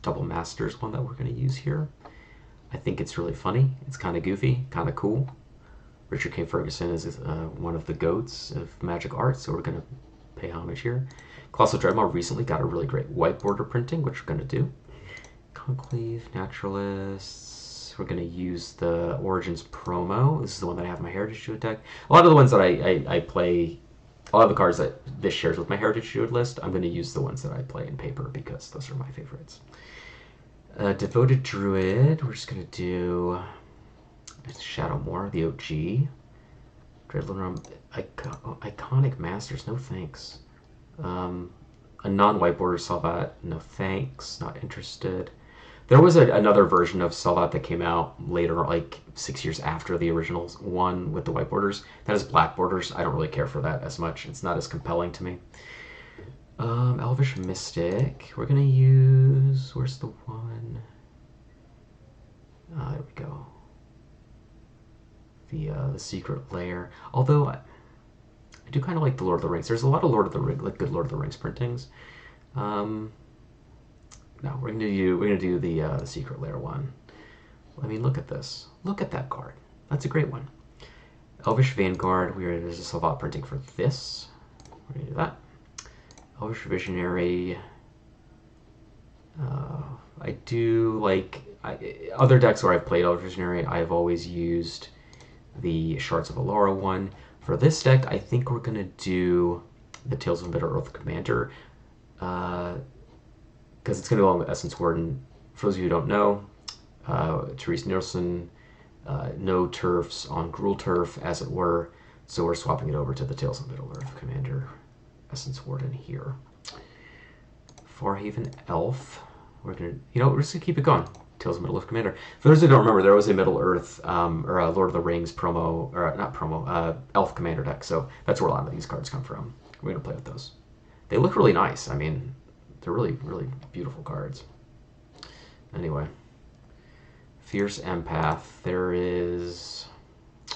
Double Masters one that we're going to use here. I think it's really funny. It's kind of goofy, kind of cool. Richard Kane Ferguson is one of the goats of Magic art, so we're going to pay homage here. Colossal Dreadmaw recently got a really great white border printing, which we're going to do. Conclave, Naturalists. We're going to use the Origins promo. This is the one that I have in my Heritage Druid deck. A lot of the ones that I play, a lot of the cards that this shares with my Heritage Druid list, I'm going to use the ones that I play in paper because those are my favorites. Devoted Druid, we're just going to do Shadowmoor, the OG. Dreadlord, Iconic Masters, no thanks. A non-white border Salvat, no thanks, not interested. There was another version of Salvat that came out later, like 6 years after the original one with the white borders. That has black borders. I don't really care for that as much. It's not as compelling to me. Elvish Mystic. We're going to use... Where's the one? There we go. The Secret Lair. Although... I do kind of like the Lord of the Rings. There's a lot of Lord of the Rings, like good Lord of the Rings printings. No, we're gonna do the Secret Lair one. I mean, look at this. Look at that card. That's a great one. Elvish Vanguard. There's a Salvat printing for this. We're gonna do that. Elvish Visionary. I do like other decks where I've played Elvish Visionary. I've always used the Shards of Alara one. For this deck, I think we're going to do the Tales of Middle-earth Commander, because it's going to go along with Essence Warden. For those of you who don't know, Therese Nielsen, no turfs on Gruul turf, as it were, so we're swapping it over to the Tales of Middle-earth Commander, Essence Warden here. Farhaven Elf, we're going to, we're just going to keep it going. Tales of Middle-earth Commander. For those who don't remember, there was a Middle-earth, or a Lord of the Rings promo, or not promo, Elf Commander deck, so that's where a lot of these cards come from. We're going to play with those. They look really nice. I mean, they're really, really beautiful cards. Anyway. Fierce Empath. There is...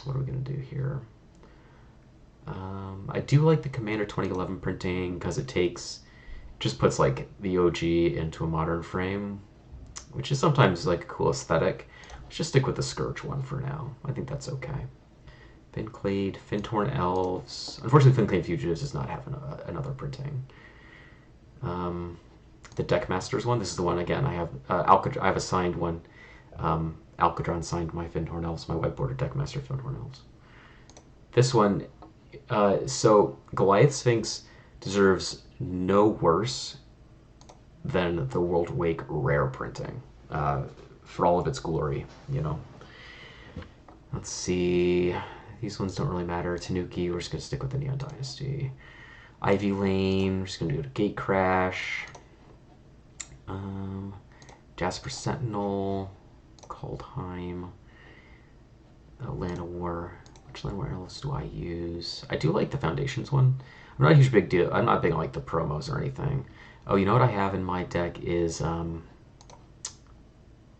What are we going to do here? I do like the Commander 2011 printing, because it just puts, like, the OG into a modern frame, which is sometimes like a cool aesthetic. Let's just stick with the Scourge one for now. I think that's okay. Finclade, Fintorn Elves. Unfortunately, Finclade Fugitives does not have another printing. The Deckmasters one. This is the one again. I have I have a signed one. Alcadron signed my Fintorn Elves, my white border Deckmaster Fintorn Elves. This one. So Goliath Sphinx deserves no worse than the World Wake rare printing, for all of its glory, Let's see. These ones don't really matter. Tanuki, we're just going to stick with the Neon Dynasty. Ivy Lane, we're just going to do a Gate Crash. Jasper Sentinel. Kaldheim. Llanowar. Which Llanowar else do I use? I do like the Foundations one. I'm not a huge big deal. I'm not big on like the promos or anything. Oh, you know what I have in my deck is,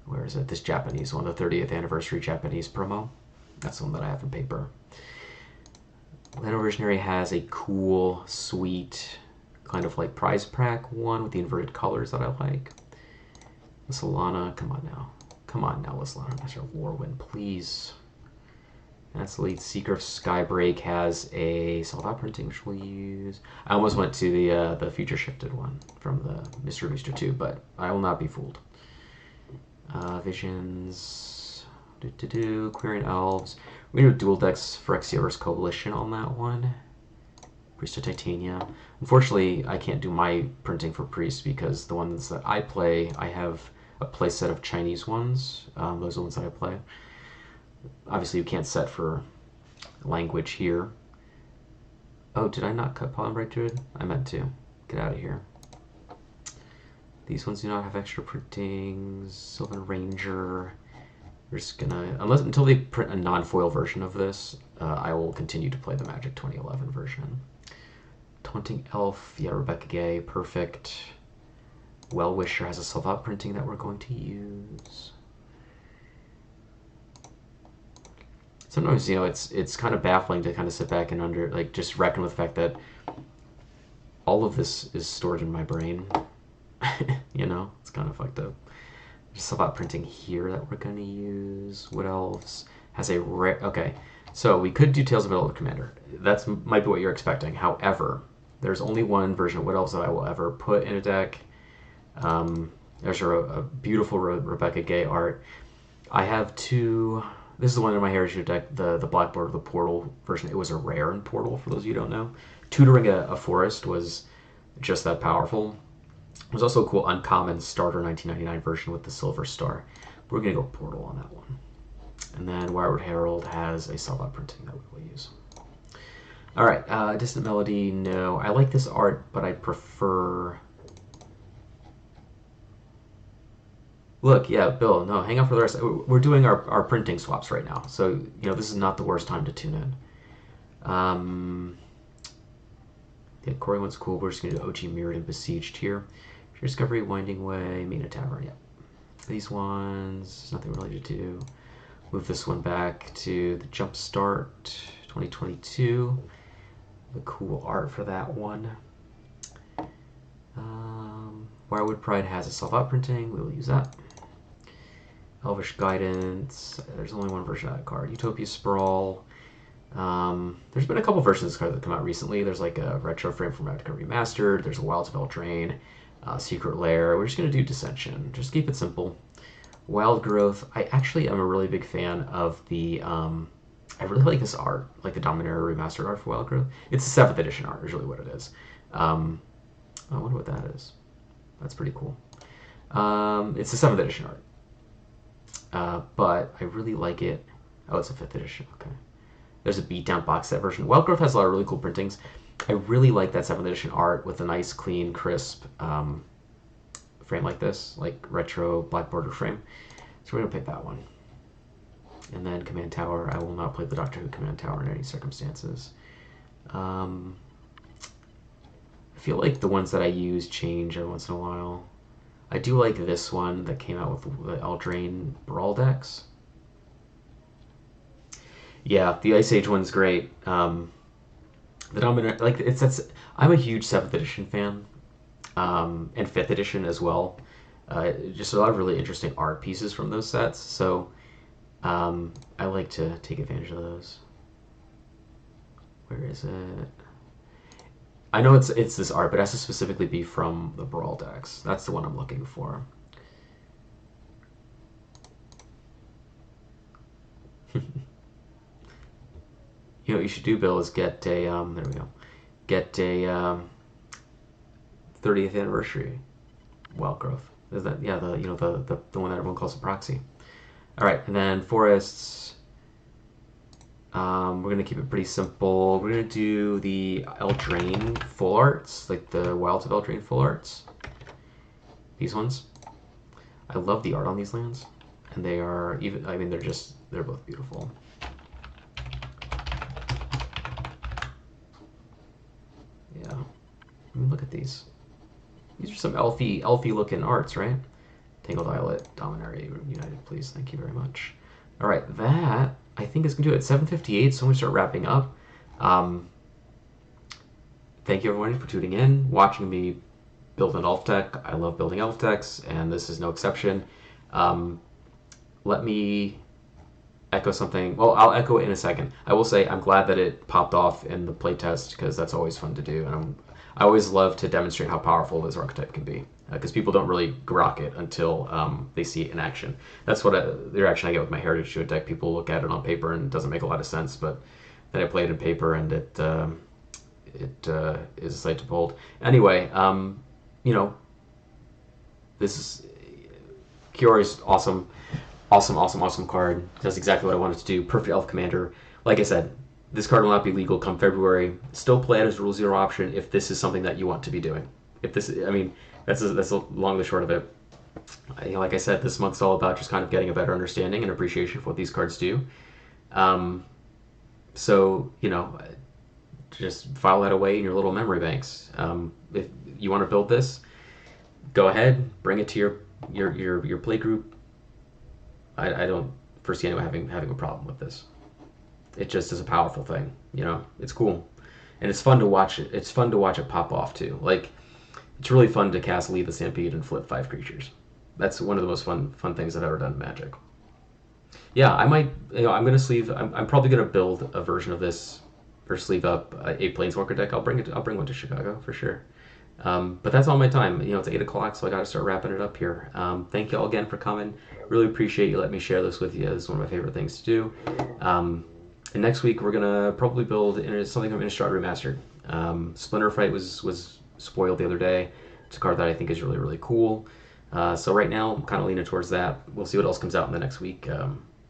where is it? This Japanese one, the 30th anniversary Japanese promo. That's the one that I have in paper. Llanowar Visionary has a cool, sweet, kind of like prize pack one with the inverted colors that I like. Solana, come on now. Come on now, Solana Master of Warwind, please. That's the lead. Seeker of Skybreak has a Salvat printing, which we'll use. I almost went to the Future Shifted one from the Mystery Booster 2, but I will not be fooled. Visions. Quirion Elves. We're going to do dual decks for Phyrexia's Coalition on that one. Priest of Titania. Unfortunately, I can't do my printing for Priest because the ones that I play, I have a play set of Chinese ones. Those are the ones that I play. Obviously, you can't set for language here. Oh, did I not cut Pollen Bright Druid? I meant to. Get out of here. These ones do not have extra printings. Sylvan Ranger. We're just gonna, until they print a non-foil version of this, I will continue to play the Magic 2011 version. Taunting Elf, yeah, Rebecca Gay, perfect. Well Wisher has a self-out printing that we're going to use. Sometimes, you know, it's kind of baffling to kind of sit back and just reckon with the fact that all of this is stored in my brain. You know, it's kind of fucked up. There's self-out printing here that we're going to use. What else has a rare? Okay, so we could do Tales of Middle-earth Commander. That's might be what you're expecting. However, there's only one version of Wood Elves that I will ever put in a deck. There's a beautiful Rebecca Gay art. I have two. This is the one in my Heritage deck, the Black Border, the Portal version. It was a rare in Portal, for those of you who don't know. Tutoring a Forest was just that powerful. There's also a cool uncommon starter 1999 version with the Silver Star. We're going to go Portal on that one. And then Wirewood Herald has a self-out printing that we will use. All right, Distant Melody, no. I like this art, but I prefer... Look, yeah, Bill, no, hang out for the rest. We're doing our printing swaps right now. So, you know, this is not the worst time to tune in. Yeah, Corey one's cool. We're just going to do OG Mirrored and Besieged here. Discovery, Winding Way, Mina Tavern, yeah. These ones, nothing really to do. Move this one back to the Jumpstart 2022. The cool art for that one. Wirewood Pride has a self-out printing. We will use that. Elvish Guidance. There's only one version of that card. Utopia Sprawl. There's been a couple versions of this card that come out recently. There's like a retro frame from Ravnica Remastered. There's a Wilds of Eldraine. Secret Lair. We're just going to do Dissension. Just keep it simple. Wild Growth. I actually am a really big fan of the... I really like this art, like the Dominaria Remastered art for Wild Growth. It's the 7th edition art, is really what it is. I wonder what that is. That's pretty cool. It's the 7th edition art. But I really like it. Oh, it's a 5th edition. Okay. There's a beatdown box set version. Wild Growth has a lot of really cool printings. I really like that 7th edition art with a nice, clean, crisp frame like this, like retro black border frame. So we're going to pick that one. And then Command Tower. I will not play the Doctor Who Command Tower in any circumstances. I feel like the ones that I use change every once in a while. I do like this one that came out with the Eldraine Brawl decks. Yeah, the Ice Age one's great. The Dominant, like I'm a huge 7th edition fan, and 5th edition as well. Just a lot of really interesting art pieces from those sets. So I like to take advantage of those. Where is it? I know it's this art, but it has to specifically be from the Brawl decks. That's the one I'm looking for. You know what you should do, Bill, is get a there we go, get a 30th anniversary Wild Growth. Is that, yeah, the, you know, the one that everyone calls a proxy. All right, and then forests. We're gonna keep it pretty simple. We're gonna do the Eldraine full arts, like the Wilds of Eldraine full arts. These ones. I love the art on these lands, and they are even. I mean, they're both beautiful. Yeah. I mean, look at these. These are some elfy looking arts, right? Tangled Islet, Dominaria United, please. Thank you very much. All right, that I think is going to do it at 7:58, so I'm going to start wrapping up. Thank you, everyone, for tuning in, watching me build an elf deck. I love building elf decks, and this is no exception. Let me echo something. Well, I'll echo it in a second. I will say I'm glad that it popped off in the playtest, because that's always fun to do, and I always love to demonstrate how powerful this archetype can be, because people don't really grok it until they see it in action. That's what the reaction I get with my Heritage Druid deck. People look at it on paper and it doesn't make a lot of sense, but then I play it in paper and it is a sight to behold. Anyway, you know, this is Kiora's awesome card. Does exactly what I wanted to do. Perfect elf commander. Like I said, this card will not be legal come February. Still play it as rule 0 option if this is something that you want to be doing. If this, I mean, that's long and the short of it. Like I said, this month's all about just kind of getting a better understanding and appreciation for what these cards do. So, you know, just file that away in your little memory banks. If you want to build this, go ahead, bring it to your play group. I don't foresee anyone having a problem with this. It just is a powerful thing, you know. It's cool, and it's fun to watch it. It's fun to watch it pop off too. Like it's really fun to cast Lead the Stampede and flip 5 creatures. That's one of the most fun things I've ever done in Magic. Yeah, I might. You know, I'm gonna sleeve. I'm probably gonna build a version of this or sleeve up a planeswalker deck. I'll bring it. I'll bring one to Chicago for sure. But that's all my time. You know, it's 8 o'clock, so I got to start wrapping it up here. Thank you all again for coming. Really appreciate you letting me share this with you. This is one of my favorite things to do. And next week we're gonna probably build something from Innistrad Remastered. Splinter Fight was spoiled the other day. It's a card that I think is really cool. So right now I'm kind of leaning towards that. We'll see what else comes out in the next week.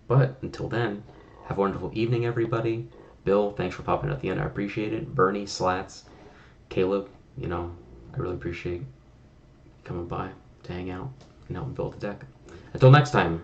But until then, have a wonderful evening, everybody. Bill, thanks for popping at the end. I appreciate it. Bernie, Slats, Caleb, you know, I really appreciate coming by to hang out and help me build the deck. Until next time.